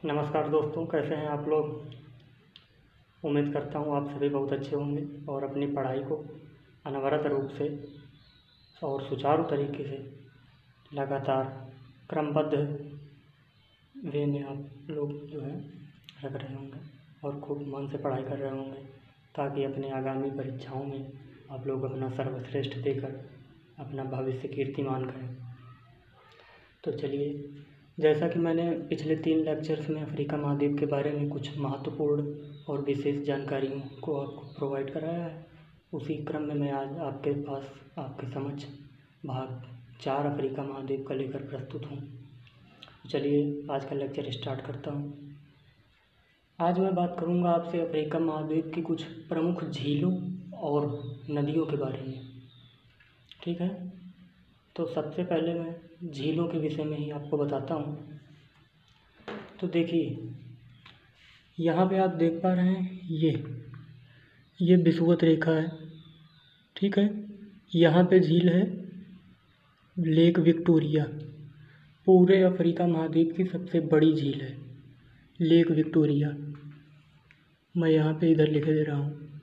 नमस्कार दोस्तों, कैसे हैं आप लोग। उम्मीद करता हूँ आप सभी बहुत अच्छे होंगे और अपनी पढ़ाई को अनवरत रूप से और सुचारू तरीके से लगातार क्रमबद्ध वे में आप लोग जो है रख रहे होंगे और खूब मन से पढ़ाई कर रहे होंगे, ताकि अपने आगामी परीक्षाओं में आप लोग अपना सर्वश्रेष्ठ देकर अपना भविष्य कीर्तिमान करें। तो चलिए, जैसा कि मैंने पिछले 3 लेक्चर्स में अफ्रीका महाद्वीप के बारे में कुछ महत्वपूर्ण और विशेष जानकारियों को आपको प्रोवाइड कराया है, उसी क्रम में मैं आज आपके पास आपके समक्ष भाग 4 अफ्रीका महाद्वीप का लेकर प्रस्तुत हूँ। चलिए आज का लेक्चर स्टार्ट करता हूँ। आज मैं बात करूँगा आपसे अफ्रीका महाद्वीप की कुछ प्रमुख झीलों और नदियों के बारे में। ठीक है, तो सबसे पहले मैं झीलों के विषय में ही आपको बताता हूँ। तो देखिए, यहाँ पे आप देख पा रहे हैं ये विषुवत रेखा है। ठीक है, यहाँ पे झील है लेक विक्टोरिया, पूरे अफ्रीका महाद्वीप की सबसे बड़ी झील है लेक विक्टोरिया। मैं यहाँ पे इधर लिख दे रहा हूँ,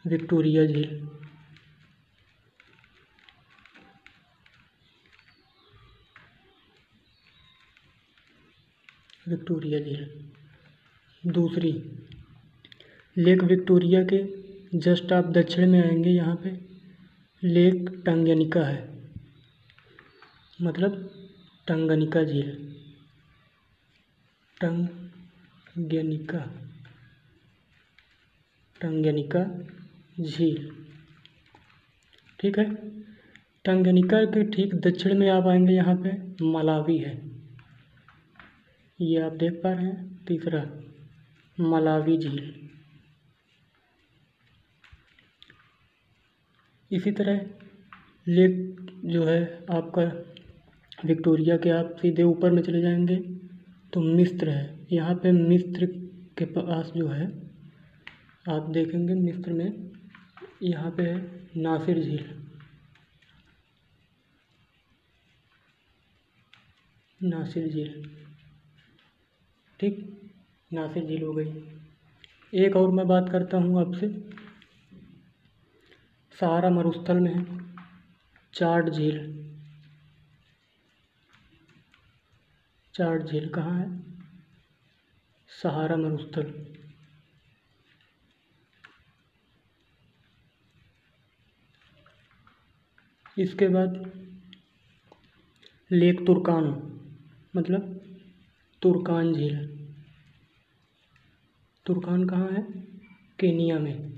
विक्टोरिया झील। विक्टोरिया झील। दूसरी, लेक विक्टोरिया के जस्ट आप दक्षिण में आएंगे, यहाँ पे लेक टंगनिका है, मतलब टंगनिका झील। टंगनिका झील। ठीक है, टंगनिका के ठीक दक्षिण में आप आएंगे, यहाँ पे मलावी है, ये आप देख पा रहे हैं। तीसरा, मलावी झील। इसी तरह लेक जो है आपका विक्टोरिया के, आप सीधे ऊपर में चले जाएंगे तो मिस्र है। यहाँ पे मिस्र के पास जो है आप देखेंगे, मिस्र में यहाँ पे है नासिर झील। नासिर झील, ठीक, नासिर झील हो गई। एक और मैं बात करता हूँ आपसे, सहारा मरुस्थल में है चाड झील। चाड झील कहाँ है? सहारा मरुस्थल। इसके बाद लेक तुर्कान, मतलब तुर्कान झील। तुर्कान कहाँ है? केनिया में।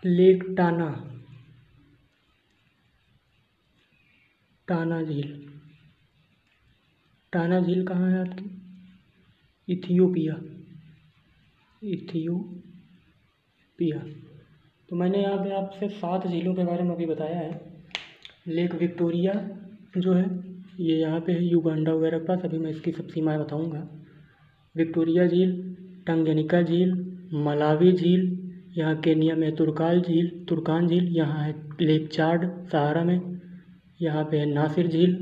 लेक टाना, टाना झील। टाना झील कहाँ है आपकी? इथियोपिया। तो मैंने यहाँ पे आपसे 7 झीलों के बारे में अभी बताया है। लेक विक्टोरिया जो है ये यहाँ पे है युगांडा वगैरह के पास, अभी मैं इसकी सब सीमाएँ बताऊँगा। विक्टोरिया झील, टंगनिका झील, मलावी झील, यहाँ केनिया में तुर्कान झील, यहाँ है लेक चाड सहारा में, यहाँ पे है नासिर झील,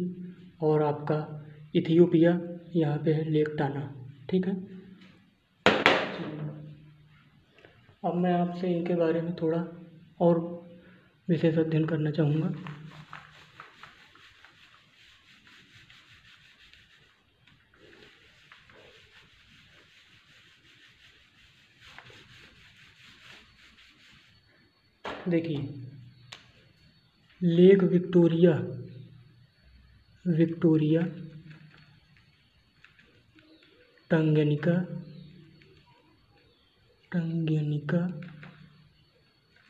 और आपका इथियोपिया यहाँ पे है लेक टाना। ठीक है, अब मैं आपसे इनके बारे में थोड़ा और विशेष अध्ययन करना चाहूँगा। देखिए, लेक विक्टोरिया टंगनिका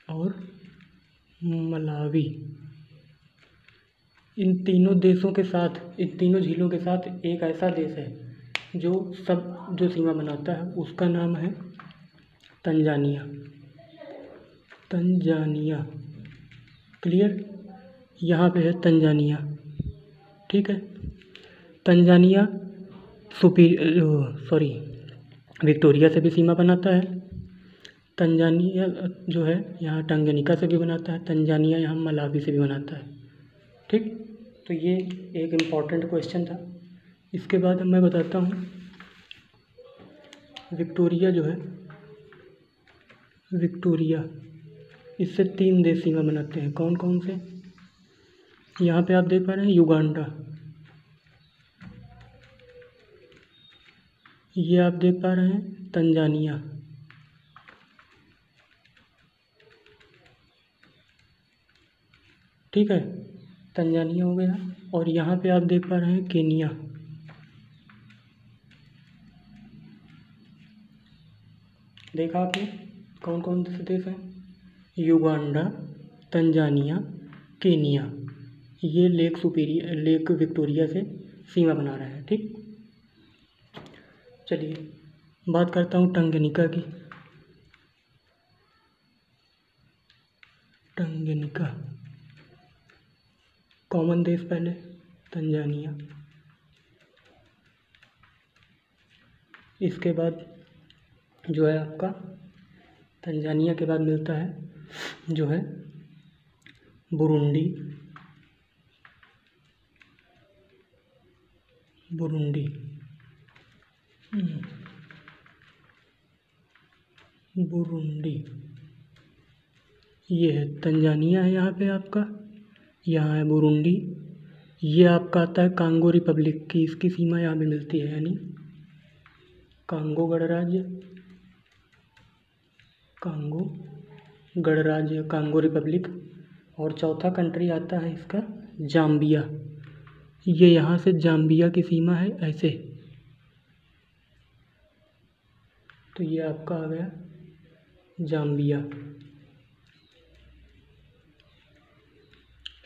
और मलावी, इन तीनों देशों के साथ, इन तीनों झीलों के साथ एक ऐसा देश है जो सीमा बनाता है, उसका नाम है तंजानिया। क्लियर, यहाँ पे है तंजानिया। ठीक है, तंजानिया विक्टोरिया से भी सीमा बनाता है। तंजानिया जो है यहाँ टंगनिका से भी बनाता है, तंजानिया यहाँ मलावी से भी बनाता है। ठीक, तो ये एक इम्पॉर्टेंट क्वेश्चन था। इसके बाद मैं बताता हूँ विक्टोरिया जो है, विक्टोरिया, इससे 3 देश सीमा बनाते हैं। कौन कौन से? यहाँ पे आप देख पा रहे हैं युगांडा, ये आप देख पा रहे हैं तंजानिया, ठीक है, तंजानिया हो गया। और यहाँ पे आप देख पा रहे हैं केनिया, देखा आपने कौन कौन से देश हैं? युगांडा, तंजानिया, केनिया, ये लेक विक्टोरिया से सीमा बना रहा है, ठीक। चलिए बात करता हूँ टंगनिका की। टंगनिका कॉमन देश पहले तंजानिया, इसके बाद जो है आपका तंजानिया के बाद मिलता है जो है बुरुंडी, बुरुंडी, बुरुंडी, ये है तंजानिया है यहाँ पे आपका, यहाँ है बुरुंडी। ये आपका आता है कांगो रिपब्लिक की, इसकी सीमा यहाँ पे मिलती है, यानी कांगो गणराज्य, कांगो गणराज्य, कांगो रिपब्लिक। और चौथा कंट्री आता है इसका जाम्बिया, ये यहाँ से जाम्बिया की सीमा है ऐसे, तो ये आपका आ गया जाम्बिया।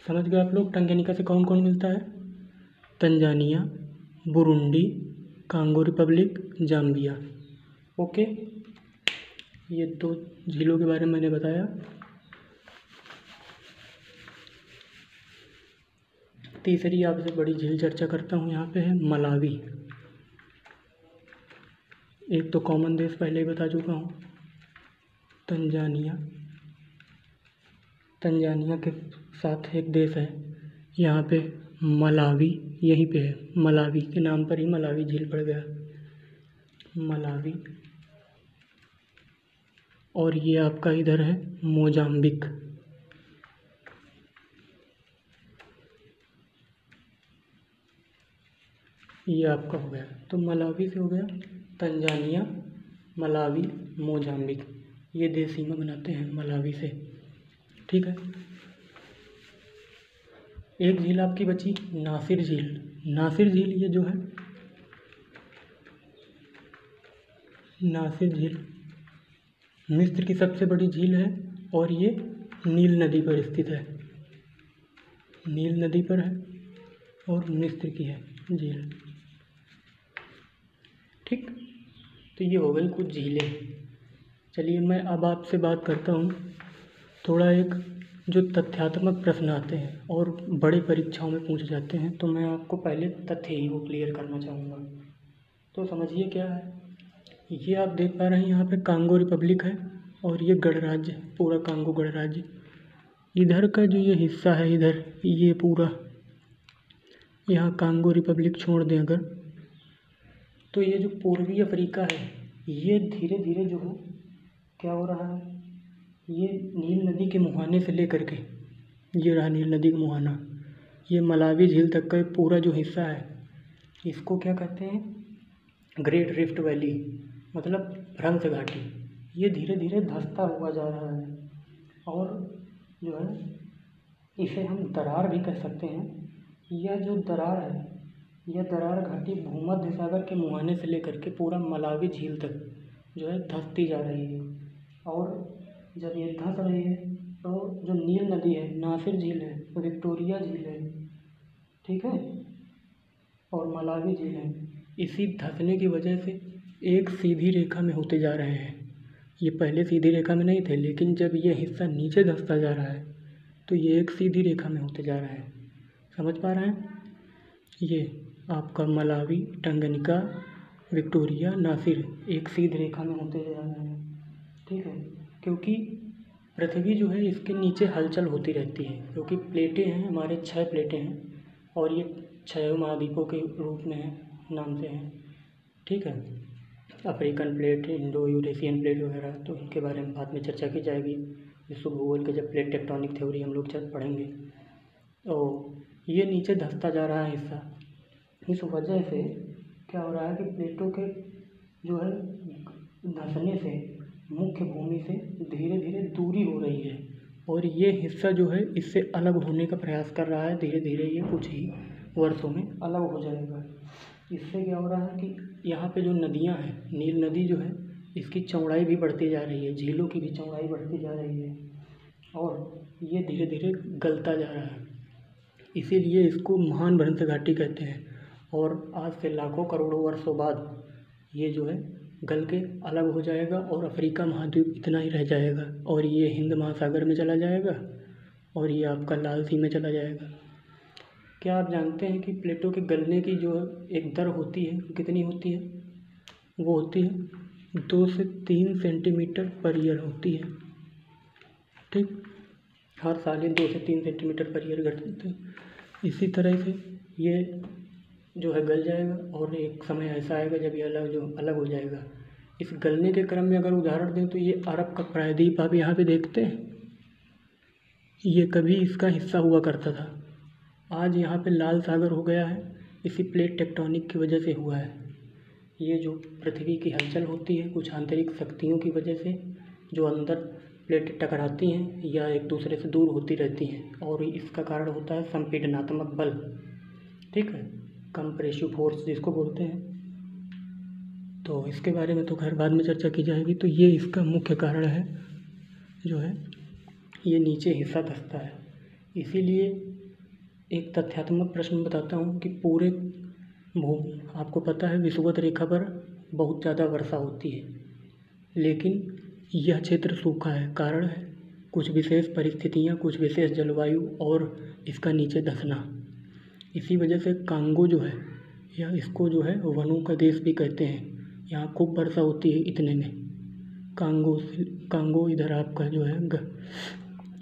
समझ गए आप लोग टंगनिका से कौन कौन मिलता है? Tanzania, Burundi, Congo Republic, Zambia. Okay, ये 2 झीलों के बारे में मैंने बताया। तीसरी आपसे बड़ी झील चर्चा करता हूँ, यहाँ पे है मलावी। एक तो कॉमन देश पहले ही बता चुका हूँ, तंजानिया, तंजानिया के साथ एक देश है यहाँ पे मलावी, यहीं पे है, मलावी के नाम पर ही मलावी झील पड़ गया, मलावी। और ये आपका इधर है मोजाम्बिक, ये आपका हो गया। तो मलावी से हो गया तंजानिया, मलावी, मोजाम्बिक, ये देश सीमा बनाते हैं मलावी से, ठीक है। एक झील आपकी बची नासिर झील। नासिर झील ये जो है नासिर झील मिस्र की सबसे बड़ी झील है और ये नील नदी पर स्थित है, नील नदी पर है और मिस्र की है झील, ठीक। तो ये हो गई कुछ झीलें। चलिए मैं अब आपसे बात करता हूँ थोड़ा एक जो तथ्यात्मक प्रश्न आते हैं और बड़ी परीक्षाओं में पूछे जाते हैं, तो मैं आपको पहले तथ्य ही वो क्लियर करना चाहूँगा। तो समझिए क्या है, ये आप देख पा रहे हैं यहाँ पे कांगो रिपब्लिक है और ये गणराज्य, पूरा कांगो गणराज्य। इधर का जो ये हिस्सा है, इधर ये पूरा, यहाँ कांगो रिपब्लिक छोड़ दें अगर, तो ये जो पूर्वी अफ्रीका है ये धीरे धीरे जो है क्या हो रहा है, ये नील नदी के मुहाने से लेकर के, ये रहा नील नदी का मुहाना, ये मलावी झील तक का पूरा जो हिस्सा है इसको क्या कहते हैं, ग्रेट रिफ्ट वैली, मतलब भ्रंश घाटी। ये धीरे धीरे धंसता हुआ जा रहा है और जो है इसे हम दरार भी कह सकते हैं। यह जो दरार है, यह दरार घाटी भूमध्य सागर के मुहाने से लेकर के पूरा मलावी झील तक जो है धंसती जा रही है। और जब ये धंस रही है तो जो नील नदी है, नासिर झील है, विक्टोरिया झील है, ठीक है, और मलावी झील है, इसी धंसने की वजह से एक सीधी रेखा में होते जा रहे हैं। ये पहले सीधी रेखा में नहीं थे, लेकिन जब ये हिस्सा नीचे धंसता जा रहा है तो ये एक सीधी रेखा में होते जा रहा है। समझ पा रहे हैं? ये आपका मलावी, टंगनिका, विक्टोरिया, नासिर एक सीधी रेखा में होते जा रहे हैं, ठीक है। क्योंकि पृथ्वी जो है इसके नीचे हलचल होती रहती है, क्योंकि प्लेटें हैं हमारे 6 प्लेटें हैं, और ये 6 महाद्वीपों के रूप में है, नाम से हैं। ठीक है, African plate, Indo Eurasian plate वगैरह, तो इनके बारे में बाद में चर्चा की जाएगी विश्व भूगोल के जब प्लेट टेक्टोनिक थ्योरी हम लोग पढ़ेंगे। तो ये नीचे धंसता जा रहा है हिस्सा, इस वजह से क्या हो रहा है कि प्लेटों के जो है धंसने से मुख्य भूमि से धीरे धीरे दूरी हो रही है, और ये हिस्सा जो है इससे अलग होने का प्रयास कर रहा है। धीरे धीरे ये कुछ ही वर्षों में अलग हो जाएगा। इससे क्या हो रहा है कि यहाँ पे जो नदियाँ हैं, नील नदी जो है इसकी चौड़ाई भी बढ़ती जा रही है, झीलों की भी चौड़ाई बढ़ती जा रही है, और ये धीरे धीरे गलता जा रहा है। इसीलिए इसको महान भ्रंश घाटी कहते हैं। और आज से लाखों करोड़ों वर्षों बाद ये जो है गल के अलग हो जाएगा, और अफ्रीका महाद्वीप इतना ही रह जाएगा, और ये हिंद महासागर में चला जाएगा, और ये आपका लाल सी में चला जाएगा। क्या आप जानते हैं कि प्लेटों के गलने की जो एक दर होती है कितनी होती है? वो होती है 2 से 3 सेंटीमीटर पर ईयर होती है। ठीक, हर साल ये 2 से 3 सेंटीमीटर पर ईयर घटते हैं। इसी तरह से ये जो है गल जाएगा, और एक समय ऐसा आएगा जब ये अलग हो जाएगा। इस गलने के क्रम में अगर उदाहरण दें तो ये अरब का प्रायद्वीप आप यहाँ पे देखते हैं, ये कभी इसका हिस्सा हुआ करता था, आज यहाँ पे लाल सागर हो गया है, इसी प्लेट टेक्टोनिक की वजह से हुआ है। ये जो पृथ्वी की हलचल होती है कुछ आंतरिक शक्तियों की वजह से, जो अंदर प्लेट टकराती हैं या एक दूसरे से दूर होती रहती हैं, और इसका कारण होता है संपीडनात्मक बल। ठीक है, कंप्रेसिव फोर्स जिसको बोलते हैं। तो इसके बारे में तो खैर बाद में चर्चा की जाएगी। तो ये इसका मुख्य कारण है जो है ये नीचे हिस्सा धंसता है। इसीलिए एक तथ्यात्मक प्रश्न बताता हूँ कि पूरे आपको पता है विषुवत रेखा पर बहुत ज़्यादा वर्षा होती है, लेकिन यह क्षेत्र सूखा है। कारण है कुछ विशेष परिस्थितियाँ, कुछ विशेष जलवायु और इसका नीचे धंसना। इसी वजह से कांगो जो है, या इसको जो है वनों का देश भी कहते हैं, यहाँ खूब वर्षा होती है। इतने में कांगो इधर आपका जो है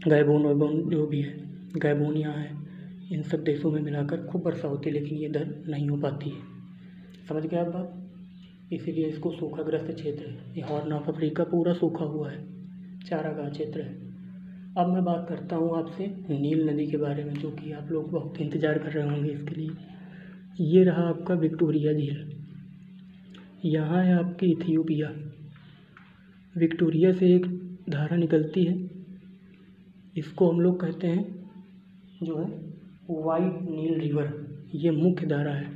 गैबोन वैबोन जो भी है, गैबोन यहाँ है, इन सब देशों में मिलाकर खूब वर्षा होती है, लेकिन ये इधर नहीं हो पाती है। समझ गए आप बात? इसीलिए इसको सूखाग्रस्त क्षेत्र है। ये हॉर्न ऑफ अफ्रीका पूरा सूखा हुआ है, चारागाह क्षेत्र है। अब मैं बात करता हूँ आपसे नील नदी के बारे में, जो कि आप लोग बहुत इंतज़ार कर रहे होंगे इसके लिए। ये रहा आपका विक्टोरिया झील, यहाँ है आपकी इथियोपिया। विक्टोरिया से एक धारा निकलती है, इसको हम लोग कहते हैं जो है वाइट नील रिवर। ये मुख्य धारा है,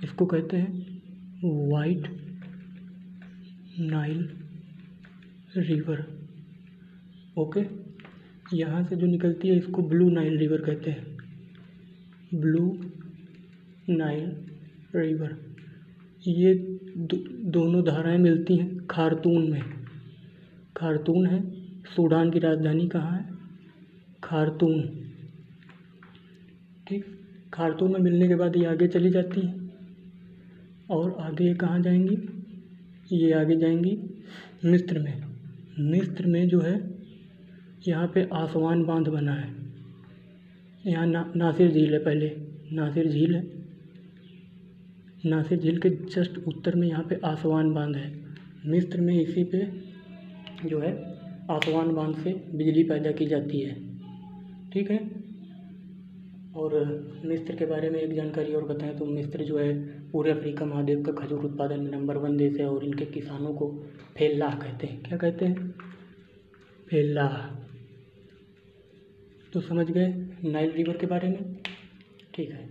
इसको कहते हैं वाइट नाइल रिवर। ओके, यहाँ से जो निकलती है इसको ब्लू नाइल रिवर कहते हैं, ब्लू नाइल रिवर। ये दोनों धाराएं मिलती हैं खार्तूम में। खार्तूम है, सूडान की राजधानी कहाँ है? खार्तूम। ठीक, खार्तूम में मिलने के बाद ये आगे चली जाती हैं, और आगे कहाँ जाएंगी? ये आगे जाएंगी मिस्र में। मिस्र में जो है यहाँ पे आसवान बांध बना है। यहाँ नासिर झील है, पहले नासिर झील है, नासिर झील के जस्ट उत्तर में यहाँ पे आसवान बांध है। मिस्र में इसी पे जो है आसवान बांध से बिजली पैदा की जाती है। ठीक है, और मिस्र के बारे में एक जानकारी और बताएं तो मिस्र जो है पूरे अफ्रीका महाद्वीप का खजूर उत्पादन में नंबर 1 देश है, और इनके किसानों को फेल्लाह कहते हैं। क्या कहते हैं? फेल्लाह। तो समझ गए नाइल रिवर के बारे में। ठीक है,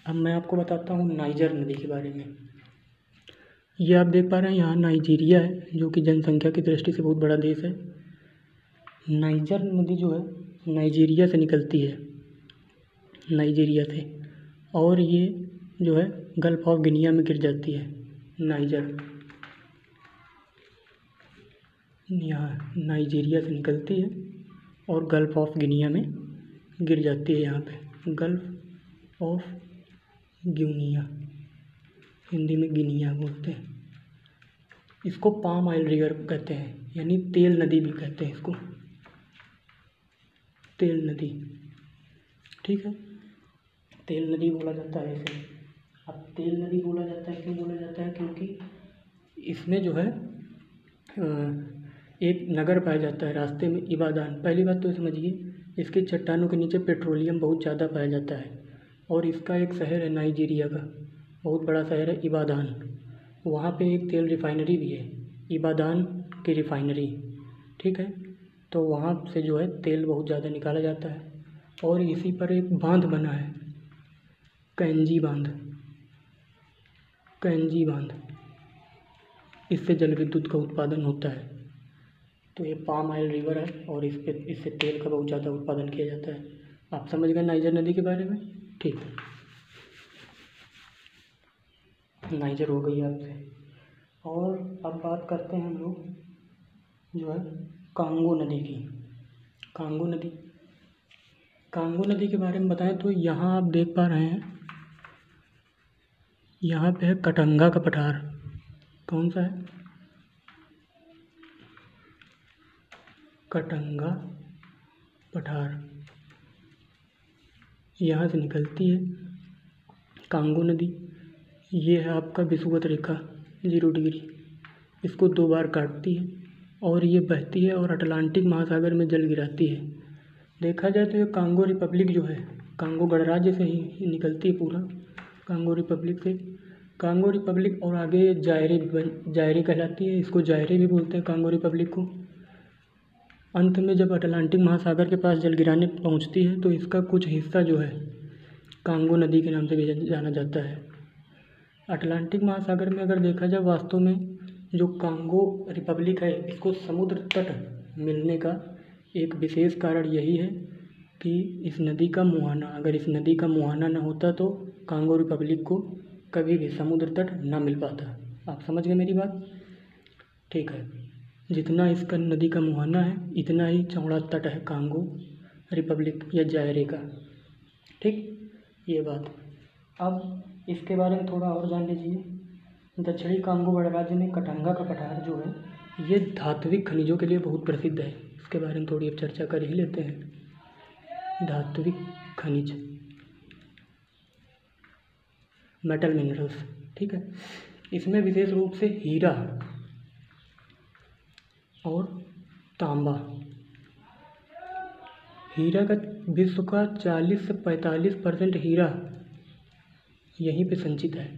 अब मैं आपको बताता हूँ नाइजर नदी के बारे में। ये आप देख पा रहे हैं यहाँ नाइजीरिया है, जो कि जनसंख्या की दृष्टि से बहुत बड़ा देश है। नाइजर नदी जो है नाइजीरिया से निकलती है, नाइजीरिया से, और ये जो है गल्फ ऑफ गिनिया में गिर जाती है। नाइजर यहाँ नाइजीरिया से निकलती है और गल्फ ऑफ गिनिया में गिर जाती है। यहाँ पे गल्फ ऑफ गिनिया, हिंदी में गिनिया बोलते हैं। इसको पाम ऑयल रिवर कहते हैं, यानी तेल नदी भी कहते हैं इसको। तेल नदी, ठीक है। तेल नदी बोला जाता है इसे। अब तेल नदी बोला जाता है, क्यों बोला जाता है? क्योंकि इसमें जो है एक नगर पाया जाता है रास्ते में, इबादान। पहली बात तो समझिए, इसकी चट्टानों के नीचे पेट्रोलियम बहुत ज़्यादा पाया जाता है। और इसका एक शहर है नाइजीरिया का, बहुत बड़ा शहर है इबादान, वहाँ पे एक तेल रिफाइनरी भी है, इबादान की रिफाइनरी, ठीक है। तो वहाँ से जो है तेल बहुत ज़्यादा निकाला जाता है। और इसी पर एक बांध बना है, कैंजी बांध, कैंजी बांध, इससे जल विद्युत का उत्पादन होता है। तो ये पाम ऑयल रिवर है और इससे तेल का बहुत ज़्यादा उत्पादन किया जाता है। आप समझ गए नाइजर नदी के बारे में, ठीक है। नाइजर हो गई आपसे। और अब बात करते हैं हम लोग जो है कांगो नदी की। कांगो नदी, कांगो नदी के बारे में बताएं तो यहाँ आप देख पा रहे हैं, यहाँ पे है कटंगा का पठार। कौन सा है? कटंगा पठार, यहाँ से निकलती है कांगो नदी। ये है आपका विषुवत रेखा 0 डिग्री, इसको 2 बार काटती है और ये बहती है और अटलांटिक महासागर में जल गिराती है। देखा जाए तो ये कांगो रिपब्लिक जो है, कांगो गणराज्य से ही निकलती है पूरा, कांगो रिपब्लिक से। कांगो रिपब्लिक और आगे जायरे कहलाती है, इसको जायरे भी बोलते हैं कांगो रिपब्लिक को। अंत में जब अटलांटिक महासागर के पास जल गिराने पहुंचती है तो इसका कुछ हिस्सा जो है कांगो नदी के नाम से भी जाना जाता है। अटलांटिक महासागर में अगर देखा जाए, वास्तव में जो कांगो रिपब्लिक है, इसको समुद्र तट मिलने का एक विशेष कारण यही है कि इस नदी का मुहाना, अगर इस नदी का मुहाना न होता तो कांगो रिपब्लिक को कभी भी समुद्र तट न मिल पाता। आप समझ गए मेरी बात, ठीक है। जितना इसका नदी का मुहाना है, इतना ही चौड़ा तट है कांगो रिपब्लिक या जायरे का, ठीक, ये बात। अब इसके बारे में थोड़ा और जान लीजिए। दक्षिणी कांगो गणराज्य में कटंगा का पठार जो है, ये धात्विक खनिजों के लिए बहुत प्रसिद्ध है। इसके बारे में थोड़ी अब चर्चा कर ही लेते हैं। धात्विक खनिज, मेटल मिनरल्स, ठीक है। इसमें विशेष रूप से हीरा और तांबा, हीरा का विश्व का 40 से 45% हीरा यहीं पे संचित है।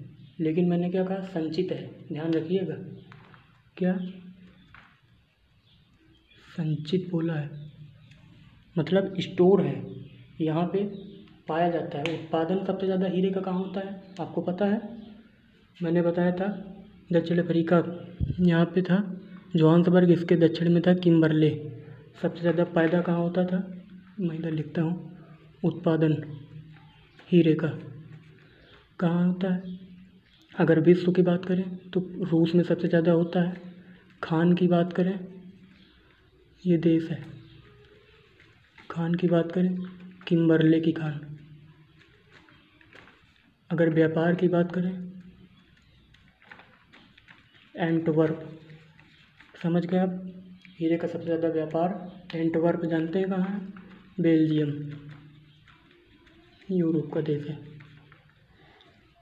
लेकिन मैंने क्या कहा? संचित है, ध्यान रखिएगा। क्या संचित बोला है? मतलब स्टोर है, यहाँ पे पाया जाता है। उत्पादन सबसे ज़्यादा हीरे का कहाँ होता है, आपको पता है? मैंने बताया था दक्षिण अफ्रीका, यहाँ पे था जोहान्सबर्ग, इसके दक्षिण में था किम्बरले। सबसे ज़्यादा पैदा कहाँ होता था? मैं इधर लिखता हूँ, उत्पादन हीरे का कहाँ होता है? अगर विश्व की बात करें तो रूस में सबसे ज़्यादा होता है। खान की बात करें, ये देश है। खान की बात करें, किम्बरले की खान। अगर व्यापार की बात करें, एंटवर्प, समझ गए आप? हीरे का सबसे ज़्यादा व्यापार एंटवर्प, जानते हैं कहाँ है? बेल्जियम, यूरोप का देश है।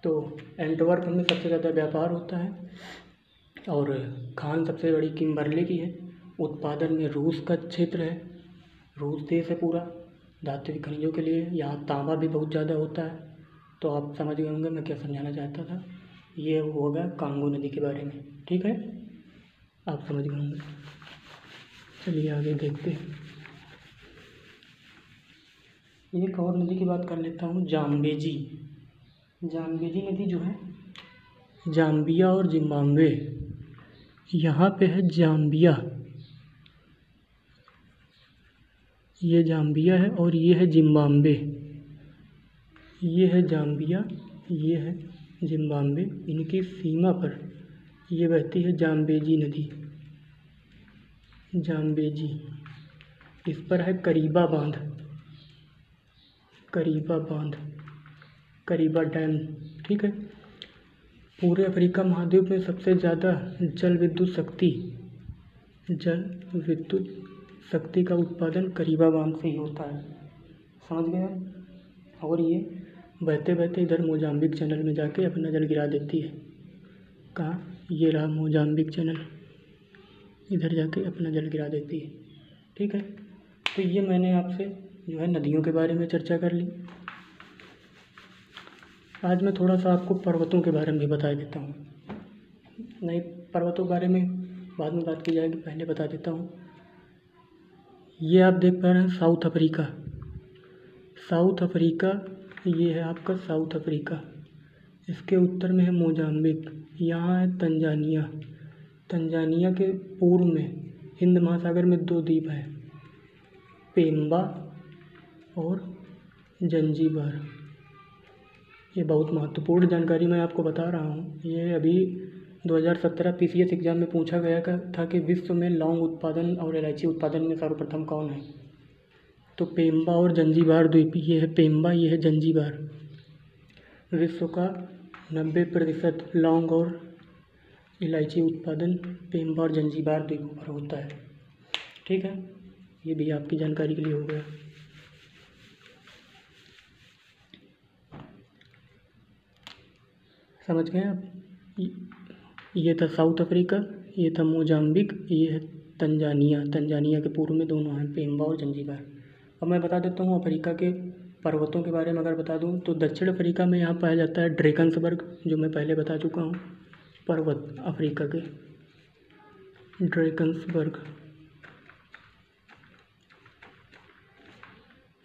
तो एंटवर्प में सबसे ज़्यादा व्यापार होता है। और खान सबसे बड़ी किम्बरले की है। उत्पादन में रूस का क्षेत्र है, रूस देश है पूरा धात्विक खनिजों के लिए। यहाँ तांबा भी बहुत ज़्यादा होता है। तो आप समझ गए होंगे मैं क्या समझाना चाहता था। ये होगा कांगो नदी के बारे में, ठीक है, आप समझ गए होंगे। चलिए आगे देखते हैं। एक और नदी की बात कर लेता हूँ, जाम्बेजी। जाम्बेजी नदी जो है, जाम्बिया और जिम्बाब्वे, यहाँ पे है जाम्बिया, ये जाम्बिया है और ये है जिम्बाब्वे। ये है जाम्बिया, ये है जिम्बाब्वे। इनकी सीमा पर ये बहती है जाम्बेजी नदी, जाम्बेजी। इस पर है करीबा बांध, करीबा बांध, करीबा डैम, ठीक है। पूरे अफ्रीका महाद्वीप में सबसे ज़्यादा जल विद्युत शक्ति का उत्पादन करीबा बांध से ही होता है। समझ गए? और ये बहते बहते इधर मोजाम्बिक चैनल में जाके अपना जल गिरा देती है। कहाँ? ये रहा मोजाम्बिक चैनल, इधर जाके अपना जल गिरा देती है। ठीक है, तो ये मैंने आपसे जो है नदियों के बारे में चर्चा कर ली। आज मैं थोड़ा सा आपको पर्वतों के बारे में भी बता देता हूँ। नहीं, पर्वतों के बारे में बाद में बात की जाएगी, पहले बता देता हूँ। ये आप देख पा रहे हैं साउथ अफ्रीका। साउथ अफ्रीका, ये है आपका साउथ अफ्रीका। इसके उत्तर में है मोजाम्बिक। यहाँ है तंजानिया। तंजानिया के पूर्व में हिंद महासागर में 2 द्वीप हैं, पेम्बा और जंजीबार। ये बहुत महत्वपूर्ण जानकारी मैं आपको बता रहा हूँ। ये अभी 2017 PCS एग्ज़ाम में पूछा गया था कि विश्व में लौंग उत्पादन और इलायची उत्पादन में सर्वप्रथम कौन है। तो पेम्बा और जंजीबार द्वीप, ये है पेम्बा, ये है जंजीबार। विश्व का 90% लौंग और इलायची उत्पादन पेम्बा और जंजीबार द्वीपों पर होता है। ठीक है, ये भी आपकी जानकारी के लिए हो गया। समझ गए आप? ये था साउथ अफ्रीका, ये था मोजाम्बिक, ये है तंजानिया। तंजानिया के पूर्व में दोनों हैं, पेम्बा और जंजीबार। अब मैं बता देता हूँ अफ्रीका के पर्वतों के बारे में। अगर बता दूँ तो दक्षिण अफ्रीका में यहाँ पाया जाता है ड्रेकन्सबर्ग, जो मैं पहले बता चुका हूँ। पर्वत अफ्रीका के ड्रेकन्सबर्ग।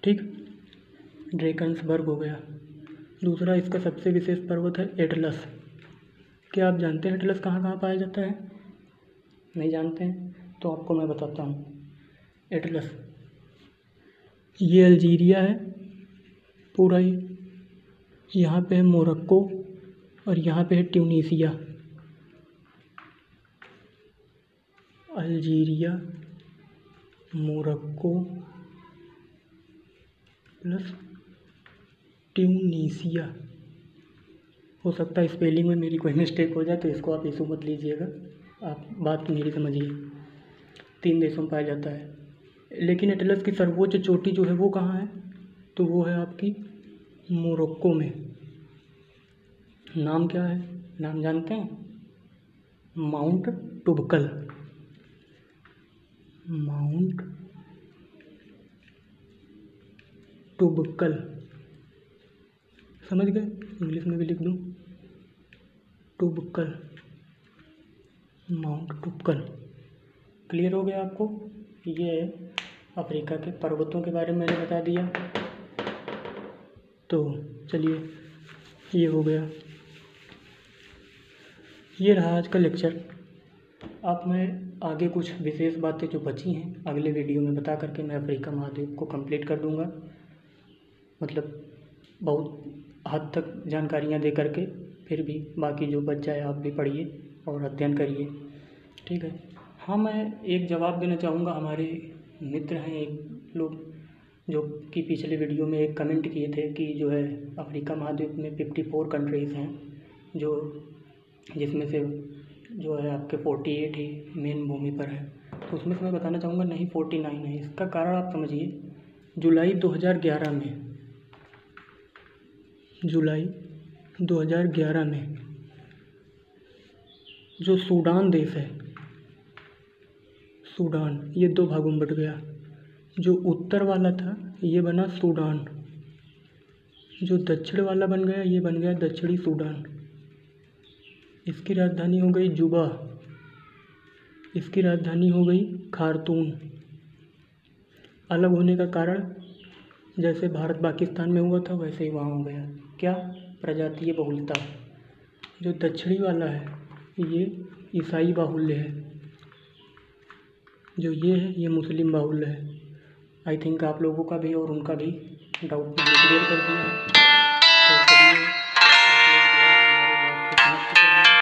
ठीक, ड्रेकन्सबर्ग हो गया। दूसरा इसका सबसे विशेष पर्वत है एटलस। क्या आप जानते हैं एटलस कहाँ कहाँ पाया जाता है? नहीं जानते हैं तो आपको मैं बताता हूँ। एटलस ये अल्जीरिया है पूरा ही, यहाँ पे है मोरक्को और यहाँ पे है Tunisia. Algeria, Morocco plus Tunisia. हो सकता है स्पेलिंग में मेरी कोई मिस्टेक हो जाए, तो इसको आप इशू मत लीजिएगा, आप बात मेरी समझिए। 3 देशों में पाया जाता है। लेकिन एटलस की सर्वोच्च चोटी जो है वो कहाँ है? तो वो है आपकी मोरक्को में। नाम क्या है? नाम जानते हैं? माउंट टुबकल। माउंट टुबकल। समझ गए? इंग्लिश में भी लिख दूँ, टुबकल, माउंट टुबकल। क्लियर हो गया आपको? ये अफ्रीका के पर्वतों के बारे में मैंने बता दिया। तो चलिए, ये हो गया, ये रहा आज का लेक्चर। अब मैं आगे कुछ विशेष बातें जो बची हैं अगले वीडियो में बता करके मैं अफ्रीका महाद्वीप को कंप्लीट कर दूंगा। मतलब बहुत हद तक जानकारियाँ दे करके, फिर भी बाकी जो बच जाए आप भी पढ़िए और अध्ययन करिए। ठीक है। हाँ, मैं एक जवाब देना चाहूँगा। हमारे मित्र हैं एक लोग जो कि पिछले वीडियो में एक कमेंट किए थे कि जो है अफ्रीका महाद्वीप में 54 कंट्रीज़ हैं, जो जिसमें से जो है आपके 48 ही मेन भूमि पर है। तो उसमें से मैं बताना चाहूँगा नहीं, 49 है। इसका कारण आप समझिए, जुलाई 2011 में जो सूडान देश है, सूडान, ये 2 भागों में बट गया। जो उत्तर वाला था ये बना सूडान, जो दक्षिण वाला बन गया ये बन गया दक्षिणी सूडान। इसकी राजधानी हो गई जुबा, इसकी राजधानी हो गई खार्तूम। अलग होने का कारण जैसे भारत पाकिस्तान में हुआ था वैसे ही वहाँ हो गया। क्या? प्रजातीय बहुलता। जो दक्षिणी वाला है ये ईसाई बाहुल्य है, जो ये है ये मुस्लिम बाहुल्य है। आई थिंक आप लोगों का भी और उनका भी डाउट क्लियर कर दिया है।